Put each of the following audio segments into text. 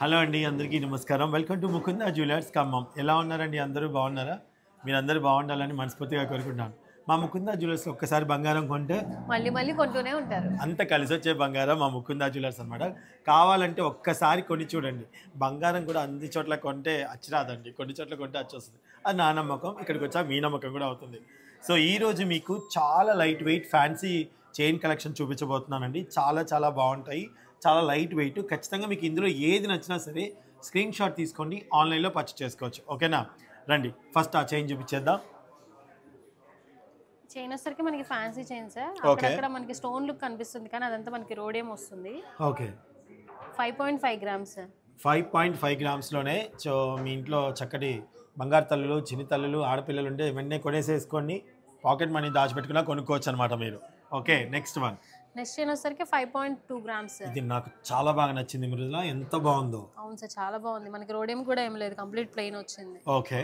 Hello అండి, అందరికీ నమస్కారం. Welcome to Mukunda jewellers Khammam. ఎలా ఉన్నారండి? అందరూ బాగున్నారా? మీరందరూ బాగుండాలని మనస్ఫూర్తిగా కోరుకుంటున్నాను. మా ముకుంద జ్యువెలర్స్ ఒక్కసారి బంగారం కొంటే మళ్ళీ కొంటూనే ఉంటారు. అంత కలిసొచ్చే బంగారం మా ముకుంద జ్యువెలర్స్ అనమాట. కావాలంటే ఒక్కసారి కొని చూడండి. బంగారం కూడా అన్ని చోట్ల కొంటే అచ్చిరాదండి, కొన్ని చోట్ల కొంటే అచ్చొస్తుంది. అది నా నమ్మకం. ఇక్కడికి వచ్చా మీ నమ్మకం కూడా అవుతుంది. సో ఈరోజు మీకు చాలా light weight fancy chain collection చూపించబోతున్నానండి. చాలా చాలా బాగుంటాయి, చాలా లైట్ వెయిట్. ఖచ్చితంగా మీకు ఇందులో ఏది నచ్చినా సరే స్క్రీన్ షాట్ తీసుకోండి, ఆన్లైన్లో పర్చేస్ చేసుకోవచ్చు. ఓకేనా? రండి ఫస్ట్ ఆ చైన్ చూపించేద్దాం. చైన్ వచ్చరికి మనకి ఫ్యాన్సీ చైన్ సార్. ఓకే. అక్కడ మనకి స్టోన్ లుక్ కనిపిస్తుంది కానీ అదంతా మనకి రోడియం వస్తుంది. ఓకే. 5.5 grams sir. 5.5 గ్రామ్స్లోనే. సో మీ ఇంట్లో చక్కటి బంగారు తల్లులు, చిన్ని తల్లులు, ఆడపిల్లలు ఉంటే ఇవన్నీ కొనేసేసుకోండి. పాకెట్ మనీ దాచిపెట్టుకున్నా కొనుక్కోవచ్చు అనమాట మీరు. Okay, next one. Next chain వచ్చరికి 5.2 గ్రామ్స్ సార్. ఇది నాకు చాలా బాగా నచ్చింది మృదుల, ఎంత బాగుందో. అవును సార్, చాలా బాగుంది. మనకి రోడియం కూడా ఏం లేదు, కంప్లీట్ ప్లెయిన్ వచ్చింది. ఓకే,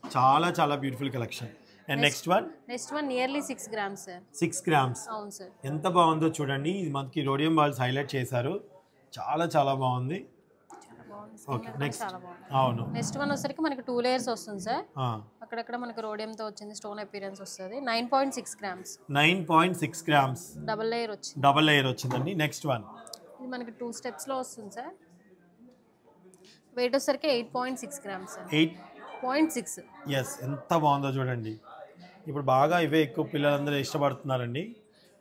చాలా చాలా beautiful collection. And next one nearly 6 grams sir. 6 grams. అవును సార్. ఎంత బాగుందో చూడండి. ఇది మనకి రోడియం బాల్స్ హైలైట్ చేశారు. చాలా చాలా బాగుంది. Okay, next. చాలా బాగుంది. అవును. నెక్స్ట్ వన్ వచ్చరికి మనకి 2 లేయర్స్ వస్తుంది సార్. అక్కడక్కడ మనకి రోడియంతో వచ్చింది, స్టోన్ అపీరెన్స్ వస్తుంది. 9.6 గ్రామ్స్. 9.6 గ్రామ్స్. డబుల్ లేయర్ వచ్చింది. డబల్ లేయర్ వచ్చిందండి. Next one. ఇది మనకి 2 స్టెప్స్లో వస్తుంది సార్. వెయిట్ వచ్చరికి 8.6 గ్రామ్స్ సార్. 8.6. ఎస్, ఎంత బాగుందో చూడండి. ఇప్పుడు బాగా ఇవే ఎక్కువ పిల్లలందరూ ఇష్టపడుతున్నారండి.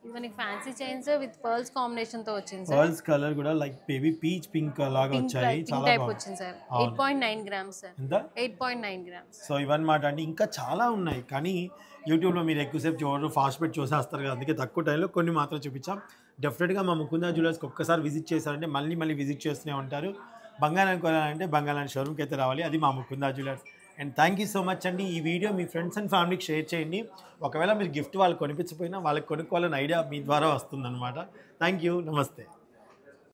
ఇది మనకి fancy chains with pearls combination తో వచ్చింది సార్. పర్ల్స్ కలర్ కూడా లైక్ బేబీ పీచ్ పింక్ లాగా వచ్చాయి. చాలా టైప్ బాగుంది. వచ్చింది సార్. 8.9 grams sir. ఎంత? 8.9 గ్రామ్స్. సో ఇవన్నమాట అండి. ఇంకా చాలా ఉన్నాయి కానీ యూట్యూబ్లో మీరు ఎక్కువసేపు చూడరు, ఫాస్ట్ పెట్టి చూసేస్తారు కదా, అందుకే తక్కువ టైంలో కొన్ని మాత్రం చూపించాం. డెఫినెట్గా మా ముకుంద జ్యువెలర్స్కి ఒక్కసారి విజిట్ చేశారంటే మళ్ళీ విజిట్ చేస్తూనే ఉంటారు. బంగారాన్ని కొనాలంటే బంగారాన్ని షోరూమ్కి అయితే రావాలి. అది మా Mukunda jewellers. And thank you so much అండి. ఈ వీడియో మీ ఫ్రెండ్స్ అండ్ ఫ్యామిలీకి షేర్ చేయండి. ఒకవేళ మీరు గిఫ్ట్ వాళ్ళకి కొనిపించకపోయినా వాళ్ళకి కొనుక్కోవాలని ఐడియా మీ ద్వారా వస్తుందన్నమాట. థ్యాంక్ యూ, నమస్తే.